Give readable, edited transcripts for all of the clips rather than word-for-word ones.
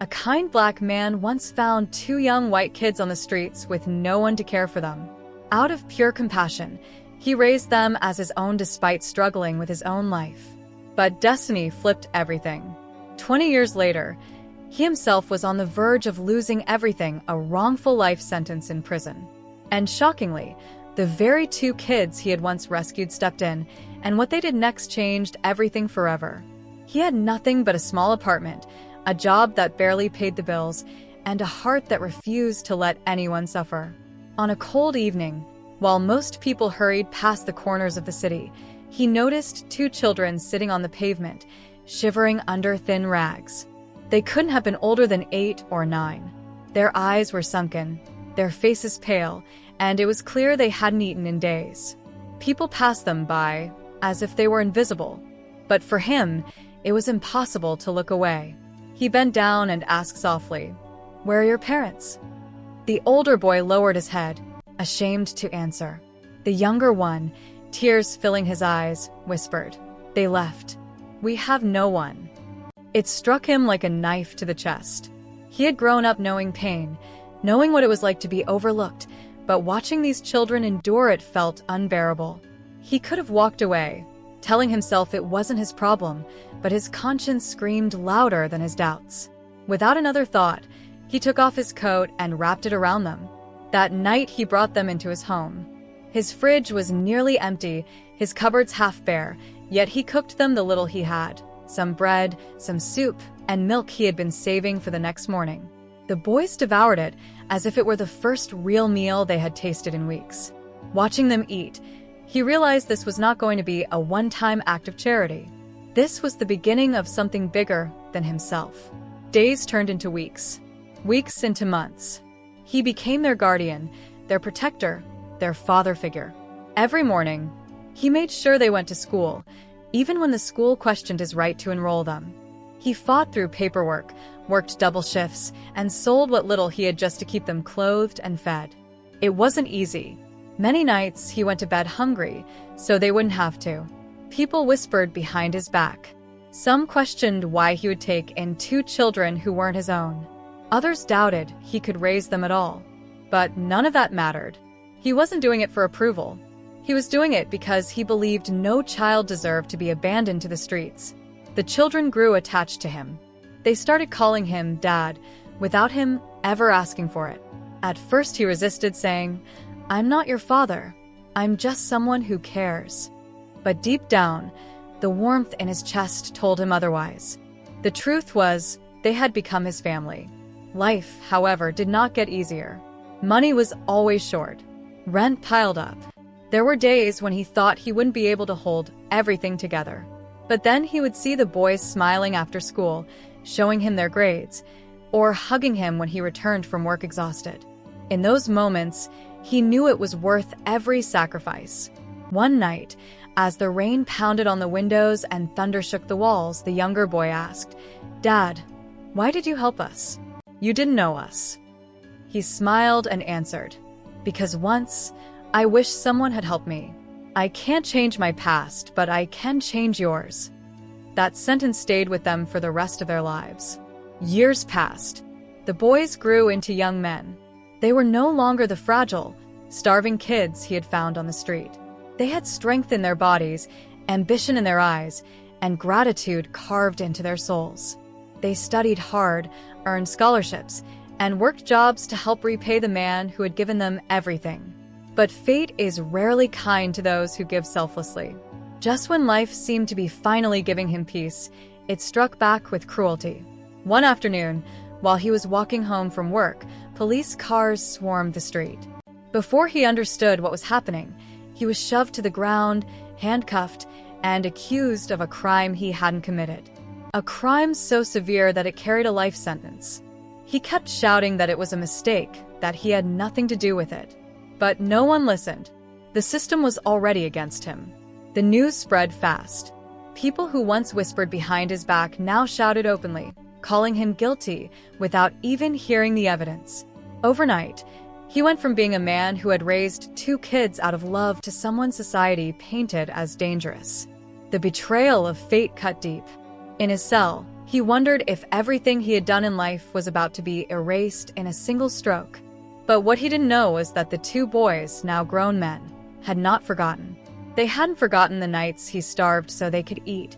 A kind black man once found two young white kids on the streets with no one to care for them. Out of pure compassion, he raised them as his own despite struggling with his own life. But destiny flipped everything. 20 years later, he himself was on the verge of losing everything, a wrongful life sentence in prison. And shockingly, the very two kids he had once rescued stepped in, and what they did next changed everything forever. He had nothing but a small apartment, a job that barely paid the bills, and a heart that refused to let anyone suffer. On a cold evening, while most people hurried past the corners of the city, he noticed two children sitting on the pavement, shivering under thin rags. They couldn't have been older than 8 or 9. Their eyes were sunken, their faces pale, and it was clear they hadn't eaten in days. People passed them by, as if they were invisible. But for him, it was impossible to look away. He bent down and asked softly, "Where are your parents?" The older boy lowered his head, ashamed to answer. The younger one, tears filling his eyes, whispered, "They left. We have no one." It struck him like a knife to the chest. He had grown up knowing pain, knowing what it was like to be overlooked, but watching these children endure it felt unbearable. He could have walked away, telling himself it wasn't his problem, but his conscience screamed louder than his doubts. Without another thought, he took off his coat and wrapped it around them. That night, he brought them into his home. His fridge was nearly empty, his cupboards half bare, yet he cooked them the little he had. Some bread, some soup, and milk he had been saving for the next morning. The boys devoured it as if it were the first real meal they had tasted in weeks. Watching them eat, he realized this was not going to be a one-time act of charity. This was the beginning of something bigger than himself. Days turned into weeks, weeks into months. He became their guardian, their protector, their father figure. Every morning, he made sure they went to school, even when the school questioned his right to enroll them. He fought through paperwork, worked double shifts, and sold what little he had just to keep them clothed and fed. It wasn't easy. Many nights he went to bed hungry, so they wouldn't have to. People whispered behind his back. Some questioned why he would take in two children who weren't his own. Others doubted he could raise them at all. But none of that mattered. He wasn't doing it for approval. He was doing it because he believed no child deserved to be abandoned to the streets. The children grew attached to him. They started calling him Dad, without him ever asking for it. At first he resisted, saying, "I'm not your father. I'm just someone who cares." But deep down, the warmth in his chest told him otherwise. The truth was, they had become his family. Life, however, did not get easier. Money was always short. Rent piled up. There were days when he thought he wouldn't be able to hold everything together. But then he would see the boys smiling after school, showing him their grades, or hugging him when he returned from work exhausted. In those moments, he knew it was worth every sacrifice. One night, as the rain pounded on the windows and thunder shook the walls, the younger boy asked, "Dad, why did you help us? You didn't know us." He smiled and answered, "Because once, I wish someone had helped me. I can't change my past, but I can change yours." That sentence stayed with them for the rest of their lives. Years passed. The boys grew into young men. They were no longer the fragile, starving kids he had found on the street. They had strength in their bodies, ambition in their eyes, and gratitude carved into their souls. They studied hard, earned scholarships, and worked jobs to help repay the man who had given them everything. But fate is rarely kind to those who give selflessly. Just when life seemed to be finally giving him peace, it struck back with cruelty. One afternoon, while he was walking home from work, police cars swarmed the street. Before he understood what was happening, he was shoved to the ground, handcuffed, and accused of a crime he hadn't committed. A crime so severe that it carried a life sentence. He kept shouting that it was a mistake, that he had nothing to do with it. But no one listened. The system was already against him. The news spread fast. People who once whispered behind his back now shouted openly, calling him guilty without even hearing the evidence. Overnight, he went from being a man who had raised 2 kids out of love to someone society painted as dangerous. The betrayal of fate cut deep. In his cell, He wondered if everything he had done in life was about to be erased in a single stroke. But what he didn't know was that the two boys, now grown men, had not forgotten. They hadn't forgotten the nights he starved so they could eat,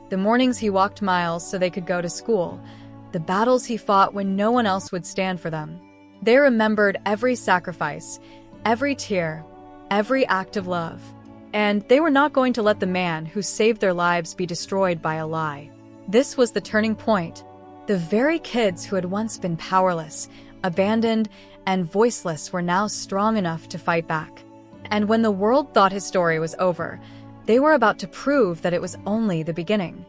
the mornings he walked miles so they could go to school, the battles he fought when no one else would stand for them. They remembered every sacrifice, every tear, every act of love. And they were not going to let the man who saved their lives be destroyed by a lie. This was the turning point. The very kids who had once been powerless, abandoned, and voiceless were now strong enough to fight back. And when the world thought his story was over, they were about to prove that it was only the beginning.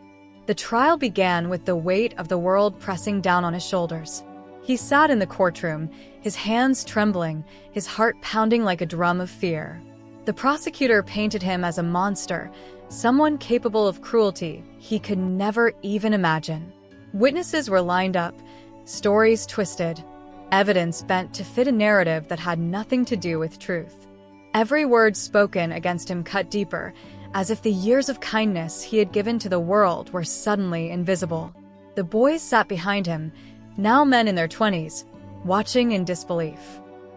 The trial began with the weight of the world pressing down on his shoulders. He sat in the courtroom, his hands trembling, his heart pounding like a drum of fear. The prosecutor painted him as a monster, someone capable of cruelty he could never even imagine. Witnesses were lined up, stories twisted, evidence bent to fit a narrative that had nothing to do with truth. Every word spoken against him cut deeper, as if the years of kindness he had given to the world were suddenly invisible. The boys sat behind him, now men in their 20s, watching in disbelief.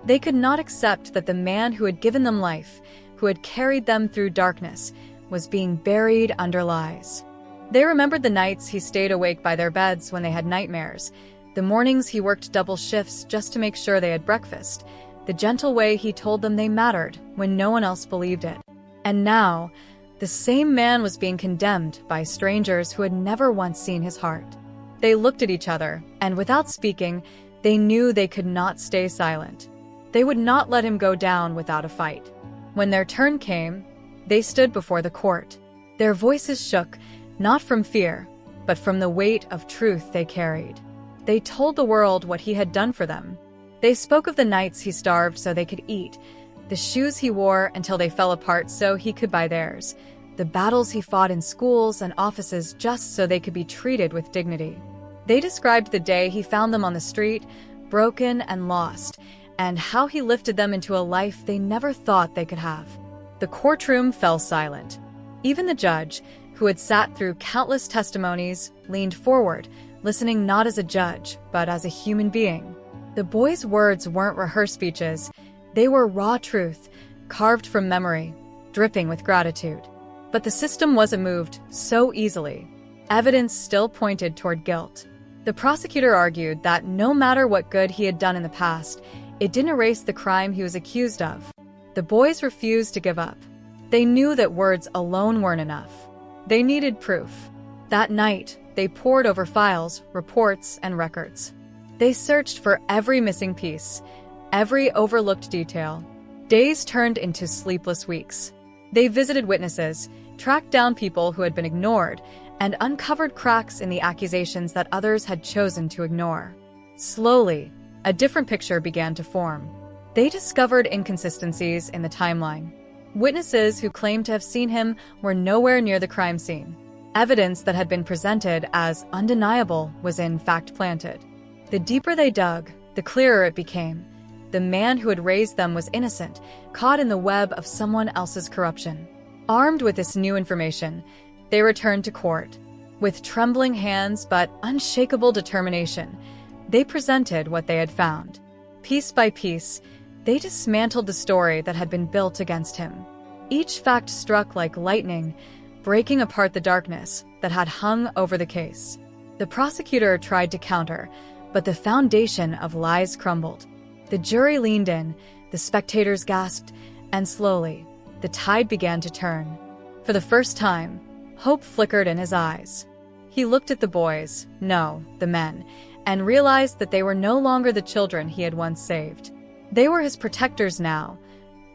They could not accept that the man who had given them life, who had carried them through darkness, was being buried under lies. They remembered the nights he stayed awake by their beds when they had nightmares, the mornings he worked double shifts just to make sure they had breakfast, the gentle way he told them they mattered when no one else believed it. And now, the same man was being condemned by strangers who had never once seen his heart. They looked at each other, and without speaking, they knew they could not stay silent. They would not let him go down without a fight. When their turn came, they stood before the court. Their voices shook, not from fear, but from the weight of truth they carried. They told the world what he had done for them. They spoke of the nights he starved so they could eat, the shoes he wore until they fell apart so he could buy theirs, the battles he fought in schools and offices just so they could be treated with dignity. They described the day he found them on the street, broken and lost, and how he lifted them into a life they never thought they could have. The courtroom fell silent. Even the judge, who had sat through countless testimonies, leaned forward, listening not as a judge, but as a human being. The boys' words weren't rehearsed speeches. They were raw truth, carved from memory, dripping with gratitude. But the system wasn't moved so easily. Evidence still pointed toward guilt. The prosecutor argued that no matter what good he had done in the past, it didn't erase the crime he was accused of. The boys refused to give up. They knew that words alone weren't enough. They needed proof. That night, they pored over files, reports, and records. They searched for every missing piece, every overlooked detail. Days turned into sleepless weeks. They visited witnesses, tracked down people who had been ignored, and uncovered cracks in the accusations that others had chosen to ignore. Slowly, a different picture began to form. They discovered inconsistencies in the timeline. Witnesses who claimed to have seen him were nowhere near the crime scene. Evidence that had been presented as undeniable was in fact planted. The deeper they dug, the clearer it became. The man who had raised them was innocent, caught in the web of someone else's corruption. Armed with this new information, they returned to court. With trembling hands but unshakable determination, they presented what they had found. Piece by piece, they dismantled the story that had been built against him. Each fact struck like lightning, breaking apart the darkness that had hung over the case. The prosecutor tried to counter, but the foundation of lies crumbled. The jury leaned in, the spectators gasped, and slowly, the tide began to turn. For the first time, hope flickered in his eyes. He looked at the boys, no, the men, and realized that they were no longer the children he had once saved. They were his protectors now,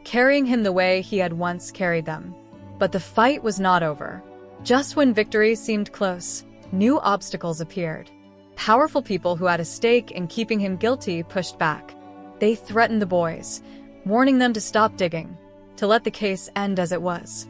carrying him the way he had once carried them. But the fight was not over. Just when victory seemed close, new obstacles appeared. Powerful people who had a stake in keeping him guilty pushed back. They threatened the boys, warning them to stop digging, to let the case end as it was.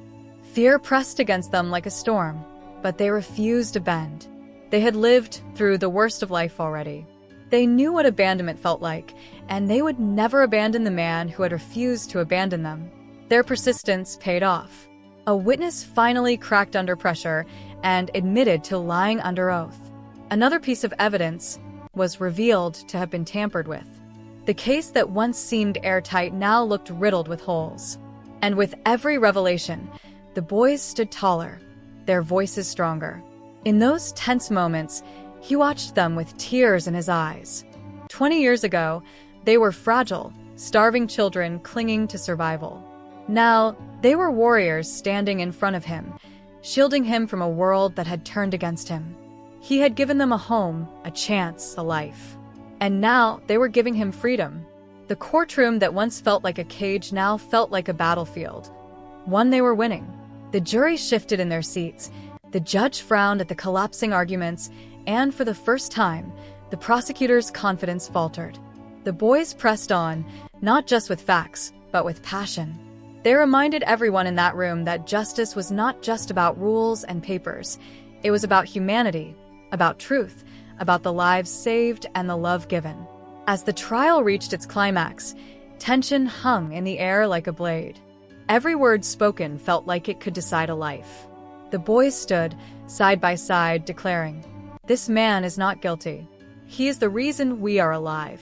Fear pressed against them like a storm, but they refused to bend. They had lived through the worst of life already. They knew what abandonment felt like, and they would never abandon the man who had refused to abandon them. Their persistence paid off. A witness finally cracked under pressure and admitted to lying under oath. Another piece of evidence was revealed to have been tampered with. The case that once seemed airtight now looked riddled with holes. And with every revelation, the boys stood taller, their voices stronger. In those tense moments, he watched them with tears in his eyes. 20 years ago, they were fragile, starving children clinging to survival. Now, they were warriors standing in front of him, shielding him from a world that had turned against him. He had given them a home, a chance, a life. And now they were giving him freedom. The courtroom that once felt like a cage now felt like a battlefield. One they were winning. The jury shifted in their seats. The judge frowned at the collapsing arguments, and for the first time, the prosecutor's confidence faltered. The boys pressed on, not just with facts, but with passion. They reminded everyone in that room that justice was not just about rules and papers. It was about humanity, about truth, about the lives saved and the love given. As the trial reached its climax, tension hung in the air like a blade. Every word spoken felt like it could decide a life. The boys stood, side by side, declaring, "This man is not guilty. He is the reason we are alive.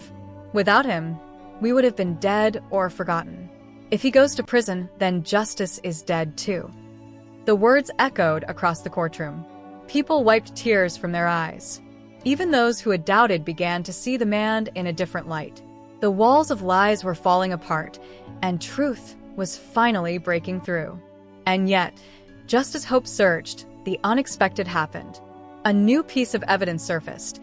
Without him, we would have been dead or forgotten. If he goes to prison, then justice is dead too." The words echoed across the courtroom. People wiped tears from their eyes. Even those who had doubted began to see the man in a different light. The walls of lies were falling apart, and truth was finally breaking through. And yet, just as hope surged, the unexpected happened. A new piece of evidence surfaced,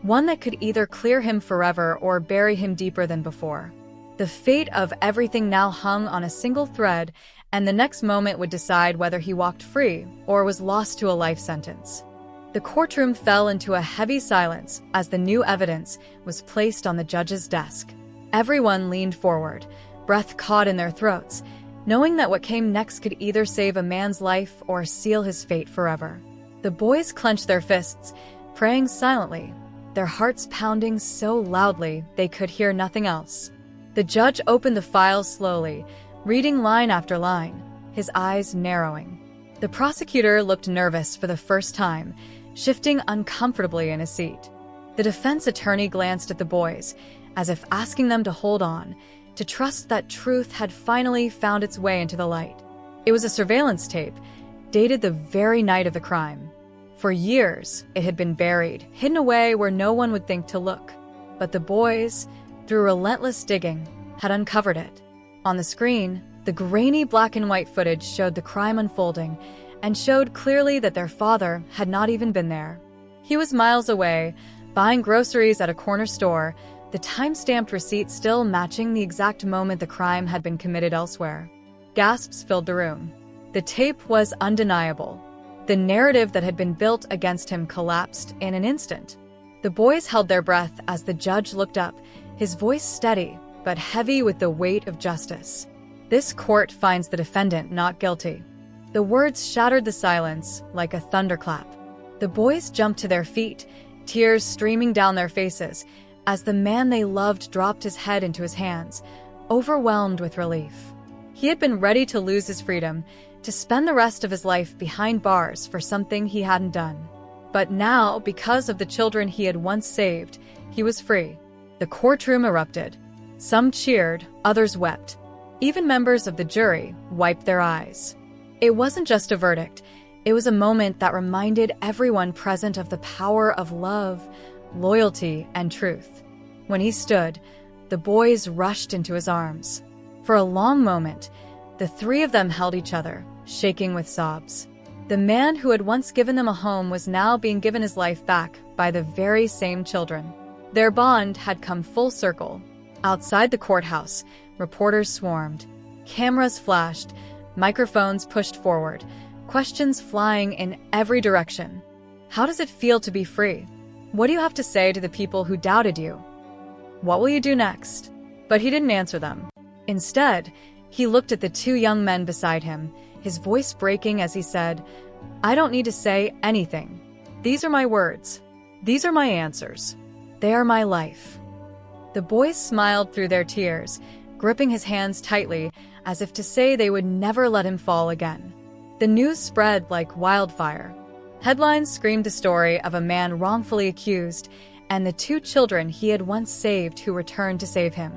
one that could either clear him forever or bury him deeper than before. The fate of everything now hung on a single thread, and the next moment would decide whether he walked free or was lost to a life sentence. The courtroom fell into a heavy silence as the new evidence was placed on the judge's desk. Everyone leaned forward, breath caught in their throats, knowing that what came next could either save a man's life or seal his fate forever. The boys clenched their fists, praying silently, their hearts pounding so loudly they could hear nothing else. The judge opened the file slowly, reading line after line, his eyes narrowing. The prosecutor looked nervous for the first time, shifting uncomfortably in his seat. The defense attorney glanced at the boys, as if asking them to hold on, to trust that truth had finally found its way into the light. It was a surveillance tape, dated the very night of the crime. For years, it had been buried, hidden away where no one would think to look. But the boys, through relentless digging, had uncovered it. On the screen, the grainy black and white footage showed the crime unfolding and showed clearly that their father had not even been there. He was miles away, buying groceries at a corner store, the time-stamped receipt still matching the exact moment the crime had been committed elsewhere. Gasps filled the room. The tape was undeniable. The narrative that had been built against him collapsed in an instant. The boys held their breath as the judge looked up, his voice steady, but heavy with the weight of justice. "This court finds the defendant not guilty." The words shattered the silence like a thunderclap. The boys jumped to their feet, tears streaming down their faces, as the man they loved dropped his head into his hands, overwhelmed with relief. He had been ready to lose his freedom, to spend the rest of his life behind bars for something he hadn't done. But now, because of the children he had once saved, he was free. The courtroom erupted. Some cheered, others wept. Even members of the jury wiped their eyes. It wasn't just a verdict. It was a moment that reminded everyone present of the power of love, loyalty, and truth. When he stood, the boys rushed into his arms. For a long moment, the three of them held each other, shaking with sobs. The man who had once given them a home was now being given his life back by the very same children. Their bond had come full circle. Outside the courthouse, reporters swarmed. Cameras flashed, microphones pushed forward, questions flying in every direction. How does it feel to be free? What do you have to say to the people who doubted you? What will you do next? But he didn't answer them. Instead, he looked at the two young men beside him, his voice breaking as he said, "I don't need to say anything. These are my words. These are my answers. They are my life." The boys smiled through their tears, gripping his hands tightly, as if to say they would never let him fall again. The news spread like wildfire. Headlines screamed the story of a man wrongfully accused and the 2 children he had once saved who returned to save him.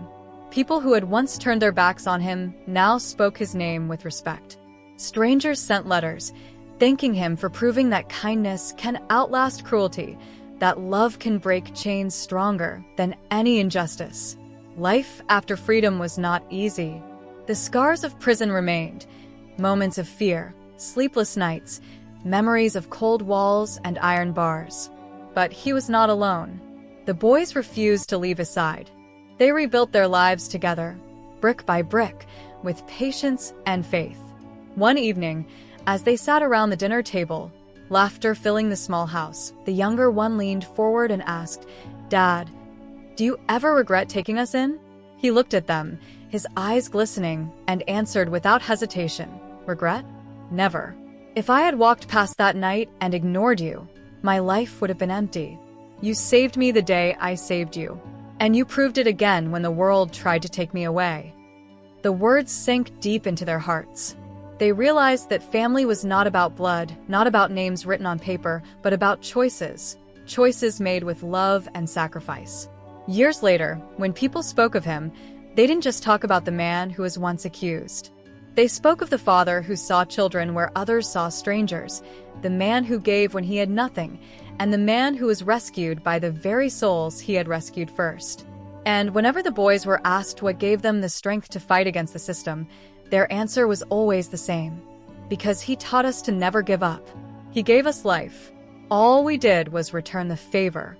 People who had once turned their backs on him now spoke his name with respect. Strangers sent letters, thanking him for proving that kindness can outlast cruelty, that love can break chains stronger than any injustice. Life after freedom was not easy. The scars of prison remained, moments of fear, sleepless nights, memories of cold walls and iron bars. But he was not alone. The boys refused to leave his side. They rebuilt their lives together, brick by brick, with patience and faith. One evening, as they sat around the dinner table, laughter filling the small house, the younger one leaned forward and asked, "Dad, do you ever regret taking us in?" He looked at them, his eyes glistening, and answered without hesitation, "Regret? Never. If I had walked past that night and ignored you, my life would have been empty. You saved me the day I saved you, and you proved it again when the world tried to take me away." The words sank deep into their hearts. They realized that family was not about blood, not about names written on paper, but about choices made with love and sacrifice. Years later, when people spoke of him, they didn't just talk about the man who was once accused. They spoke of the father who saw children where others saw strangers, the man who gave when he had nothing, and the man who was rescued by the very souls he had rescued first. And whenever the boys were asked what gave them the strength to fight against the system, their answer was always the same: because he taught us to never give up. He gave us life. All we did was return the favor.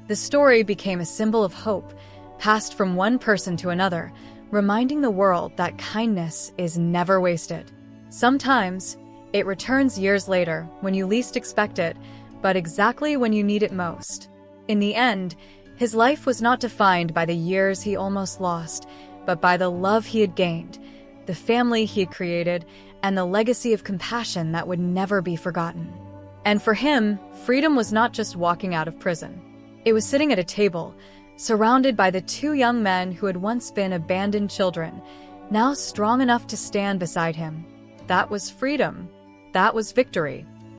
The story became a symbol of hope, passed from one person to another, reminding the world that kindness is never wasted. Sometimes, it returns years later, when you least expect it, but exactly when you need it most. In the end, his life was not defined by the years he almost lost, but by the love he had gained, the family he had created, and the legacy of compassion that would never be forgotten. And for him, freedom was not just walking out of prison. It was sitting at a table, surrounded by the 2 young men who had once been abandoned children, now strong enough to stand beside him. That was freedom. That was victory.